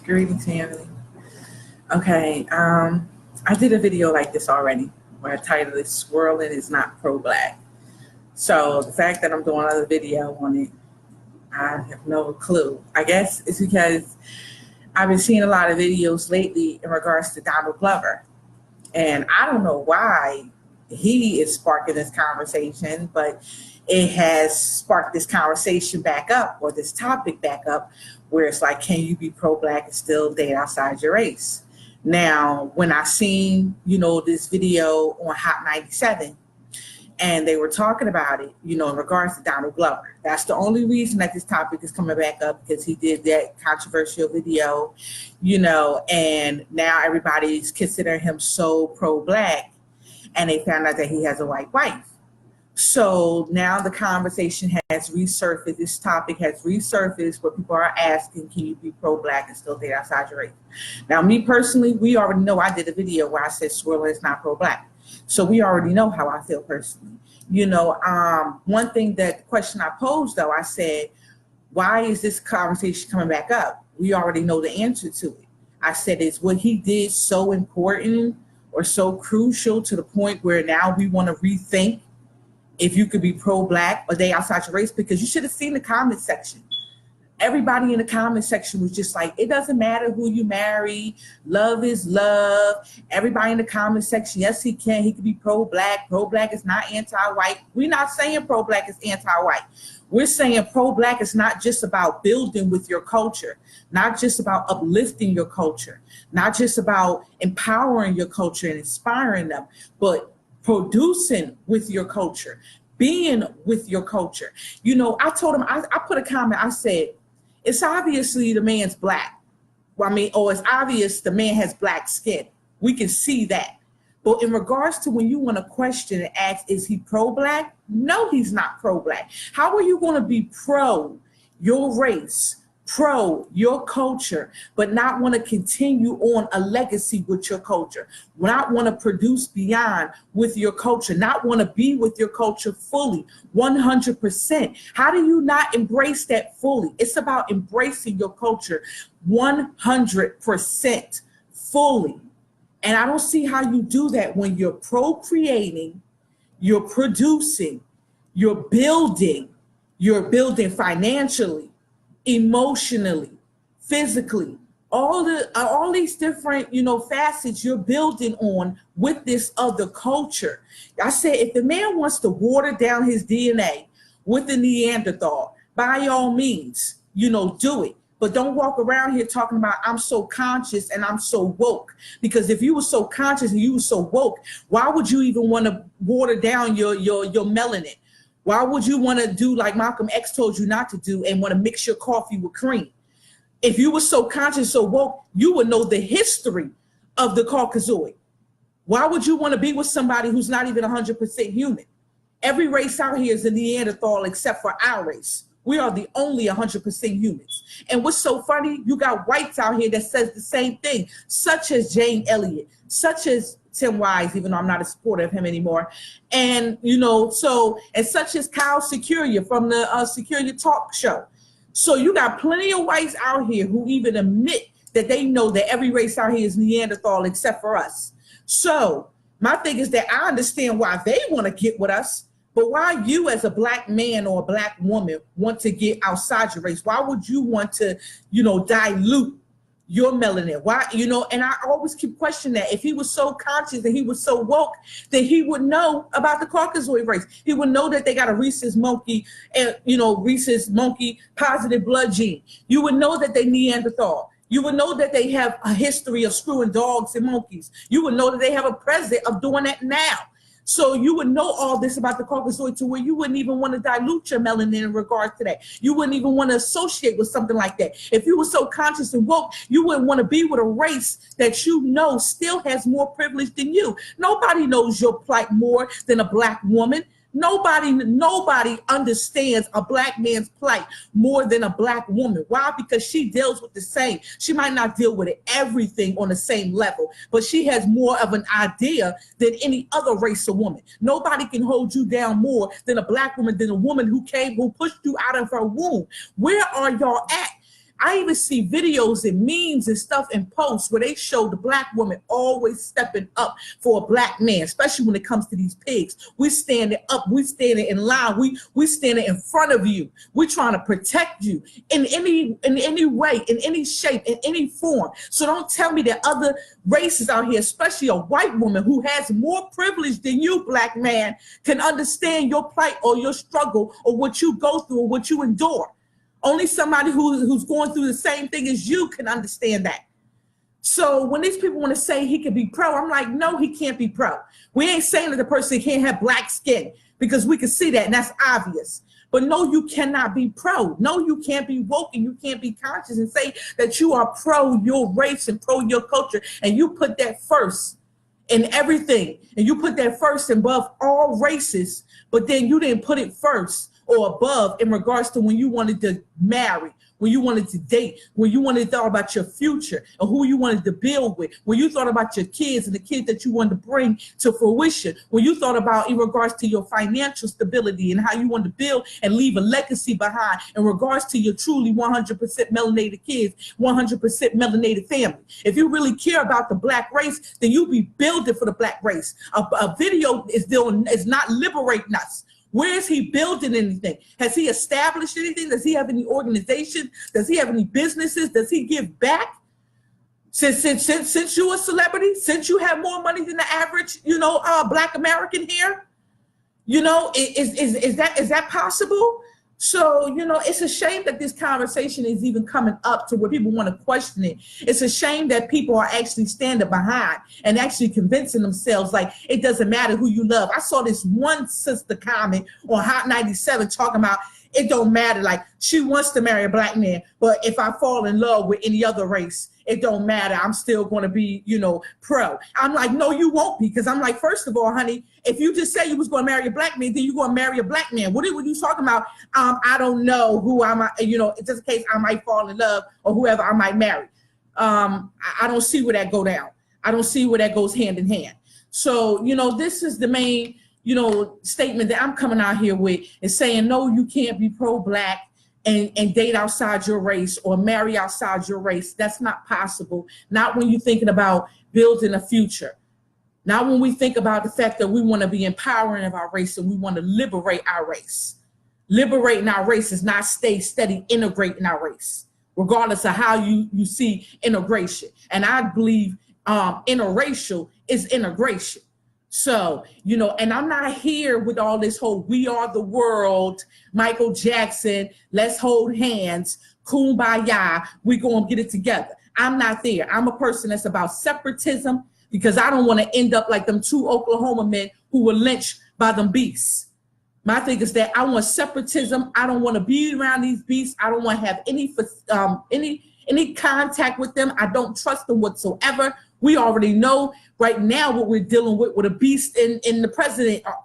Greetings, family. Okay, I did a video like this already where I titled it "Swirling is not pro-black." So the fact that I'm doing another video on it, I have no clue. I guess it's because I've been seeing a lot of videos lately in regards to Donald Glover. And I don't know why he is sparking this conversation, but it has sparked this conversation back up, or this topic back up, where it's like, can you be pro-black and still date outside your race? Now, when I seen, this video on Hot 97, and they were talking about it, in regards to Donald Glover. That's the only reason that this topic is coming back up, because he did that controversial video, and now everybody's considering him so pro-black, and they found out that he has a white wife. So now the conversation has resurfaced. This topic has resurfaced where people are asking, can you be pro-black and still date outside your race? Now, me personally, we already know I did a video where I said swirling is not pro-black. So we already know how I feel personally. One thing, that the question I posed, though, I said, why is this conversation coming back up? We already know the answer to it. I said, is what he did so important or so crucial to the point where now we want to rethink if you could be pro-black or date outside your race? Because you should have seen the comment section. Everybody in the comment section was just like, it doesn't matter who you marry. Love is love. Everybody in the comment section, yes, he can. He could be pro-black. Pro-black is not anti-white. We're not saying pro-black is anti-white. We're saying pro-black is not just about building with your culture, not just about uplifting your culture, not just about empowering your culture and inspiring them, but producing with your culture, being with your culture. I told him, I put a comment, I said, it's obviously the man's black. Or it's obvious the man has black skin. We can see that. But in regards to when you want to question and ask, is he pro-black? No, he's not pro-black. How are you going to be pro your race, pro your culture, but not want to continue on a legacy with your culture, not want to produce beyond with your culture, not want to be with your culture fully, 100%? How do you not embrace that fully? It's about embracing your culture 100% fully. And I don't see how you do that when you're procreating, you're producing, you're building financially, emotionally, physically, all these different, facets you're building on with this other culture. I said, if the man wants to water down his DNA with the Neanderthal, by all means, do it. But don't walk around here talking about, I'm so conscious and I'm so woke. Because if you were so conscious and you were so woke, why would you even want to water down your melanin? Why would you want to do like Malcolm X told you not to do and want to mix your coffee with cream? If you were so conscious, so woke, you would know the history of the Caucasoid. Why would you want to be with somebody who's not even 100% human? Every race out here is a Neanderthal except for our race. We are the only 100% humans. And what's so funny, you got whites out here that says the same thing, such as Jane Elliott, such as Tim Wise, even though I'm not a supporter of him anymore. And, and such as Kyle Securia from the Securia Talk Show. So you got plenty of whites out here who even admit that they know that every race out here is Neanderthal except for us. So my thing is that I understand why they want to get with us, but why you as a black man or a black woman want to get outside your race? Why would you want to, dilute your melanin? Why, and I always keep questioning that. If he was so conscious and he was so woke, then he would know about the Caucasoid race. He would know that they got a rhesus monkey and, rhesus monkey positive blood gene. You would know that they Neanderthal. You would know that they have a history of screwing dogs and monkeys. You would know that they have a president of doing that now. So you would know all this about the Caucasoid to where you wouldn't even want to dilute your melanin in regards to that. You wouldn't even want to associate with something like that. If you were so conscious and woke, you wouldn't want to be with a race that still has more privilege than you. Nobody knows your plight more than a black woman. Nobody understands a black man's plight more than a black woman. Why? Because she deals with the same. She might not deal with everything on the same level, but she has more of an idea than any other race of woman. Nobody can hold you down more than a black woman, than a woman who pushed you out of her womb. Where are y'all at? I even see videos and memes and stuff in posts where they show the black woman always stepping up for a black man, especially when it comes to these pigs. We standing up, we standing in line, we standing in front of you. We're trying to protect you in any way, in any shape, in any form. So don't tell me that other races out here, especially a white woman who has more privilege than you, black man, can understand your plight or your struggle or what you go through or what you endure. Only somebody who's going through the same thing as you can understand that. So when these people want to say he could be pro, I'm like, no, he can't be pro. We ain't saying that the person can't have black skin, because we can see that and that's obvious. But no, you cannot be pro. No, you can't be woke and you can't be conscious and say that you are pro your race and pro your culture, and you put that first in everything, and you put that first above all races, but then you didn't put it first or above in regards to when you wanted to marry, when you wanted to date, when you wanted to thought about your future and who you wanted to build with, when you thought about your kids and the kids that you wanted to bring to fruition, when you thought about in regards to your financial stability and how you wanted to build and leave a legacy behind in regards to your truly 100% melanated kids, 100% melanated family. If you really care about the black race, then you be building for the black race. A video is not liberating us. Where is he building anything? Has he established anything? Does he have any organization? Does he have any businesses? Does he give back? Since you're a celebrity, since you have more money than the average, black American here, is that possible? So, it's a shame that this conversation is even coming up to where people want to question it. It's a shame that people are actually standing behind and actually convincing themselves like it doesn't matter who you love. I saw this one sister comment on Hot 97 talking about it don't matter. Like, she wants to marry a black man, but if I fall in love with any other race, it don't matter. I'm still going to be, pro. I'm like, no, you won't be. Because I'm like, first of all, honey, if you just say you was going to marry a black man, then you're going to marry a black man. What are you talking about? I don't know who I might, just in case I might fall in love or whoever I might marry. I don't see where that go down. I don't see where that goes hand in hand. So, this is the main, statement that I'm coming out here with, is saying, no, you can't be pro-black and date outside your race or marry outside your race. That's not possible. Not when you're thinking about building a future. Not when we think about the fact that we want to be empowering of our race and we want to liberate our race. Liberating our race is not stay steady integrating our race, regardless of how you see integration. And I believe interracial is integration. So, and I'm not here with all this whole we are the world, Michael Jackson, let's hold hands, kumbaya, we gonna get it together. I'm not there. I'm a person that's about separatism, because I don't want to end up like them 2 Oklahoma men who were lynched by them beasts. My thing is that I want separatism. I don't want to be around these beasts. I don't want to have any contact with them. I don't trust them whatsoever. We already know right now what we're dealing with a beast in the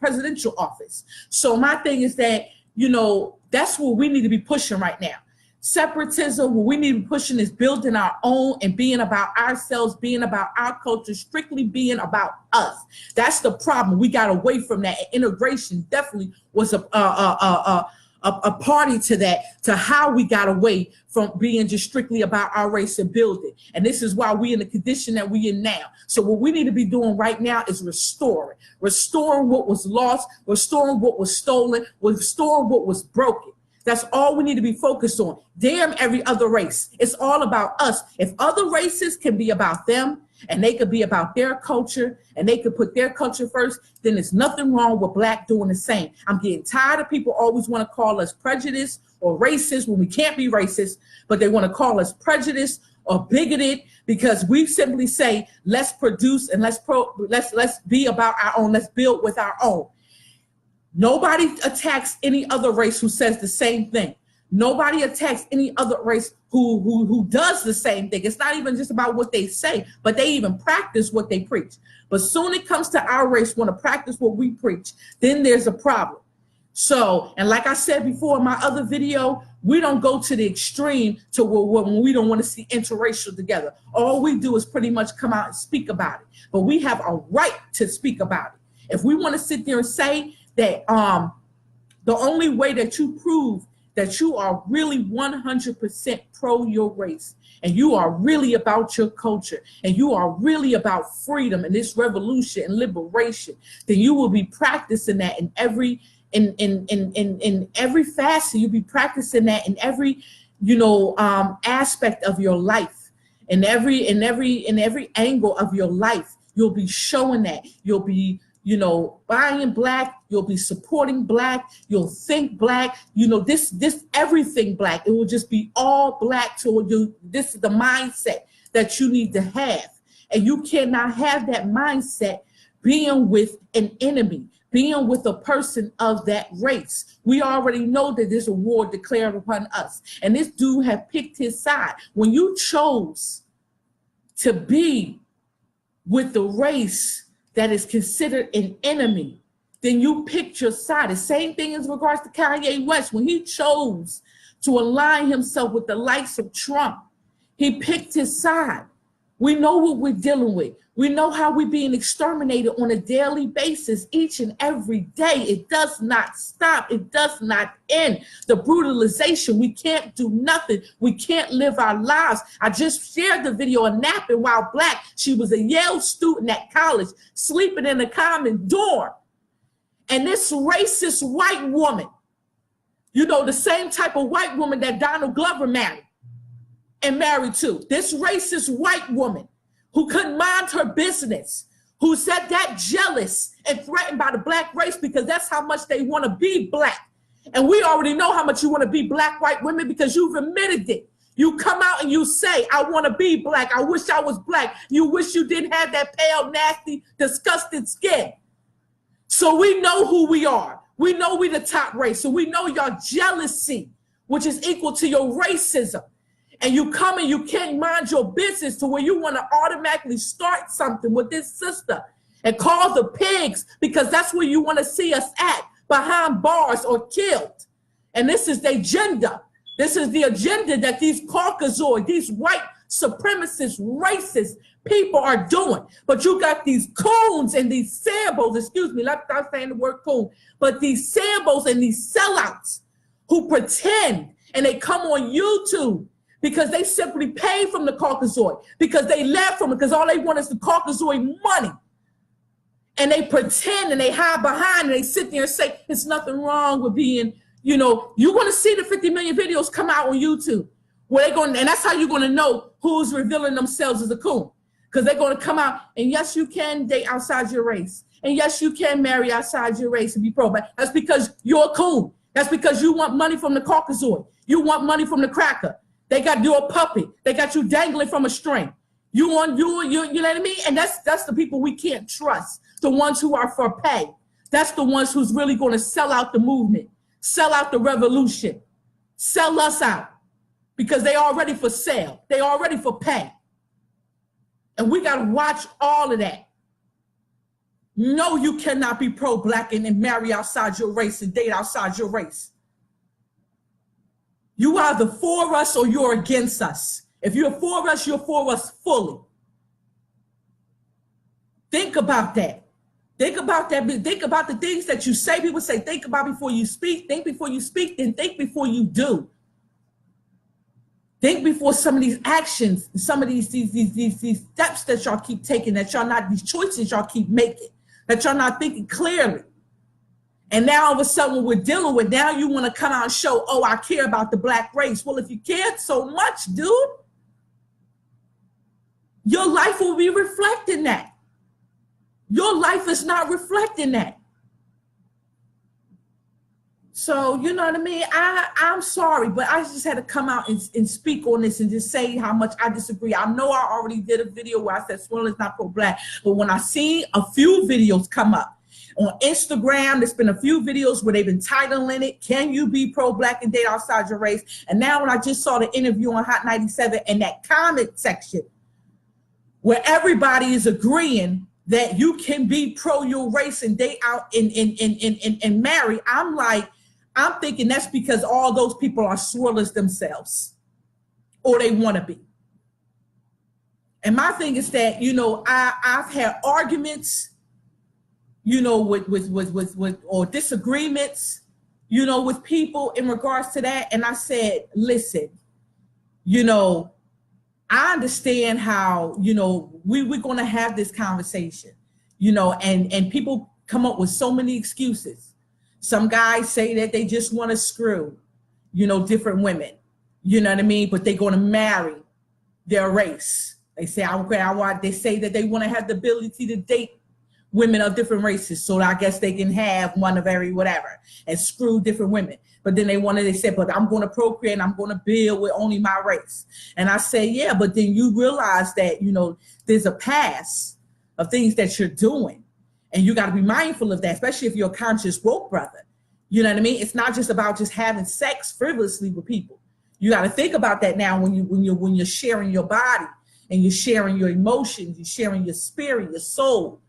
presidential office. So my thing is that, that's what we need to be pushing right now. Separatism, what we need to be pushing is building our own and being about ourselves, being about our culture, strictly being about us. That's the problem. We got away from that. Integration definitely was a party to that, to how we got away from being just strictly about our race and building. And this is why we in the condition that we in now. So what we need to be doing right now is restoring what was lost, restoring what was stolen, restoring what was broken. That's all we need to be focused on. Damn every other race. It's all about us. If other races can be about them and they could be about their culture and they could put their culture first, then there's nothing wrong with black doing the same. I'm getting tired of people always want to call us prejudiced or racist when we can't be racist, but they want to call us prejudiced or bigoted, because we simply say, let's produce and let's be about our own. Let's build with our own. Nobody attacks any other race who says the same thing. Nobody attacks any other race who does the same thing. It's not even just about what they say, but they even practice what they preach. But soon it comes to our race want to practice what we preach, then there's a problem. So, and like I said before in my other video, we don't go to the extreme to when we don't want to see interracial together. All we do is pretty much come out and speak about it. But we have a right to speak about it. If we want to sit there and say that the only way that you prove that you are really 100% pro your race, and you are really about your culture, and you are really about freedom and this revolution and liberation, then you will be practicing that in every every facet. You'll be practicing that in every aspect of your life, in every angle of your life. You'll be showing that. You'll be buying black, you'll be supporting black, you'll think black, this everything black. It will just be all black to you. This is the mindset that you need to have. And you cannot have that mindset being with an enemy, being with a person of that race. We already know that there's a war declared upon us. And this dude had picked his side. When you chose to be with the race that is considered an enemy, then you picked your side. The same thing as regards to Kanye West. When he chose to align himself with the likes of Trump, he picked his side. We know what we're dealing with. We know how we're being exterminated on a daily basis, each and every day. It does not stop. It does not end. The brutalization, we can't do nothing. We can't live our lives. I just shared the video of napping while black. She was a Yale student at college, sleeping in a common dorm. And this racist white woman, the same type of white woman that Donald Glover married and married to, this racist white woman who couldn't mind her business, who said that jealous and threatened by the black race because that's how much they want to be black. And we already know how much you want to be black white women because you've admitted it. You come out and you say, I want to be black. I wish I was black. You wish you didn't have that pale, nasty, disgusting skin. So we know who we are. We know we the top race. So we know your jealousy, which is equal to your racism. And you come and you can't mind your business to where you want to automatically start something with this sister and call the pigs because that's where you want to see us at, behind bars or killed. And this is the agenda. This is the agenda that these Caucasoid, these white supremacist, racist people are doing. But you got these coons and these sambos, excuse me, let's stop saying the word coon, but these sambos and these sellouts who pretend and they come on YouTube because they simply pay from the Caucasoid, because they left from it, because all they want is the Caucasoid money. And they pretend and they hide behind and they sit there and say, it's nothing wrong with being, you're going to see the 50 million videos come out on YouTube where they're going, and that's how you're going to know who's revealing themselves as a coon. Because they're going to come out and yes, you can date outside your race. And yes, you can marry outside your race and be pro, but that's because you're a coon. That's because you want money from the Caucasoid. You want money from the cracker. They got you a puppy. They got you dangling from a string. You know what I mean? And that's the people we can't trust. The ones who are for pay. That's the ones who's really going to sell out the movement, sell out the revolution, sell us out because they are ready for sale. They are ready for pay. And we got to watch all of that. No, you cannot be pro-black and marry outside your race and date outside your race. You either for us or you're against us. If you're for us, you're for us fully. Think about that. Think about that. Think about the things that you say. People say, think about before you speak. Think before you speak, then think before you do. Think before some of these actions, some of these steps that y'all keep taking, that y'all not, these choices y'all keep making, that y'all not thinking clearly. And now all of a sudden what we're dealing with, now you want to come out and show, oh, I care about the black race. Well, if you cared so much, dude, your life will be reflecting that. Your life is not reflecting that. So, you know what I mean? I'm sorry, but I just had to come out and speak on this and just say how much I disagree. I know I already did a video where I said swirl is not pro-black, but when I see a few videos come up, on Instagram, there's been a few videos where they've been titling it, can you be pro-black and date outside your race? And now when I just saw the interview on Hot 97 and that comment section where everybody is agreeing that you can be pro your race and date out and marry, I'm thinking that's because all those people are swirlers themselves or they want to be. And my thing is that, I've had arguments, with or disagreements, you know, with people in regards to that. And I said, listen, you know, I understand how, you know, we're going to have this conversation, you know, and people come up with so many excuses. Some guys say that they just want to screw, you know, different women, you know what I mean? But they're going to marry their race. They say, they say that they want to have the ability to date women of different races. So I guess they can have one of every whatever and screw different women. But then they said, but I'm going to procreate and I'm going to build with only my race. And I say, yeah, but then you realize that, you know, there's a past of things that you're doing. And you got to be mindful of that, especially if you're a conscious woke brother. You know what I mean? It's not just about just having sex frivolously with people. You got to think about that now when you're sharing your body and you're sharing your emotions, you're sharing your spirit, your soul,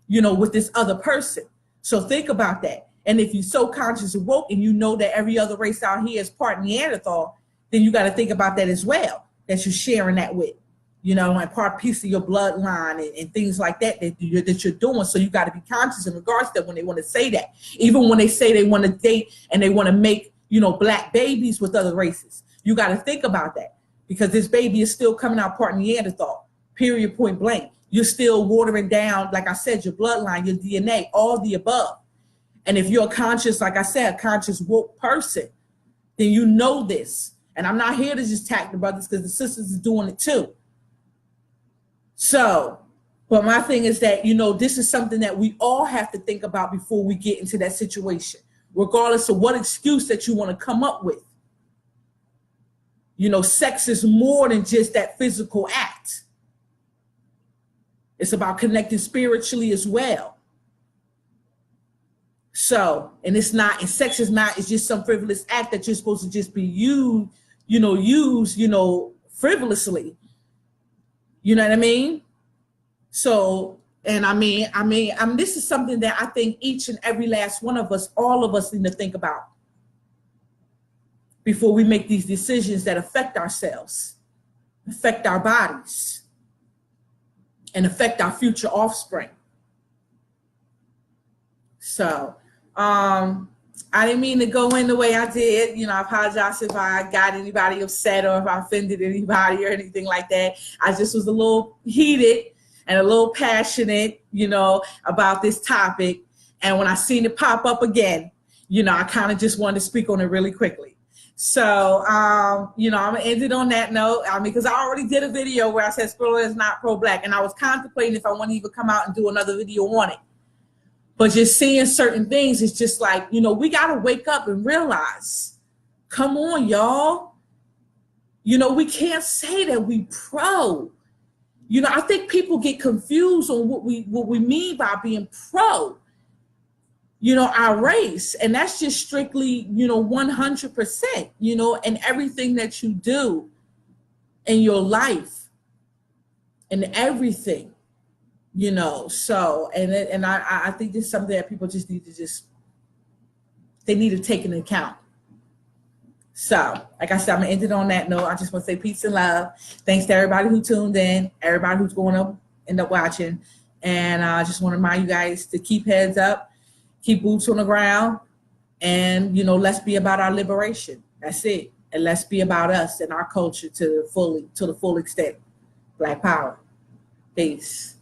you know, with this other person. So think about that. And if you're so conscious and woke and you know that every other race out here is part Neanderthal, then you got to think about that as well, that you're sharing that with, you know, and part piece of your bloodline and things like that that you're doing. So you got to be conscious in regards to that when they want to say that. Even when they say they want to date and they want to make, you know, black babies with other races, you got to think about that because this baby is still coming out part Neanderthal, period, point blank. You're still watering down, like I said, your bloodline, your DNA, all the above. And if you're a conscious, like I said, a conscious woke person, then you know this. And I'm not here to just attack the brothers because the sisters is doing it too. So, but my thing is that, you know, this is something that we all have to think about before we get into that situation, regardless of what excuse that you want to come up with. You know, sex is more than just that physical act. It's about connecting spiritually as well. So, and sex is not, it's just some frivolous act that you're supposed to just be used, frivolously. You know what I mean? So, and I mean, this is something that I think each and every last one of us, all of us need to think about before we make these decisions that affect ourselves, affect our bodies, and affect our future offspring. So, I didn't mean to go in the way I did. You know, I apologize if I got anybody upset or if I offended anybody or anything like that. I just was a little heated and a little passionate, you know, about this topic. And when I seen it pop up again, you know, I kind of just wanted to speak on it really quickly. So, you know, I'm going to end it on that note. I mean, because I already did a video where I said Skrilla is not pro-black. And I was contemplating if I want to even come out and do another video on it. But just seeing certain things, it's just like, you know, we got to wake up and realize, come on, y'all. You know, we can't say that we pro. You know, I think people get confused on what we mean by being pro, you know, our race. And that's just strictly, you know, 100%, you know, and everything that you do in your life and everything. You know, so, and I think this is something that people just need to they need to take into account. So, like I said, I'm going to end it on that note. I just want to say peace and love. Thanks to everybody who tuned in, everybody who's going to end up watching. And I just want to remind you guys to keep heads up, keep boots on the ground, and, you know, let's be about our liberation. That's it. And let's be about us and our culture to the full extent. Black power. Peace.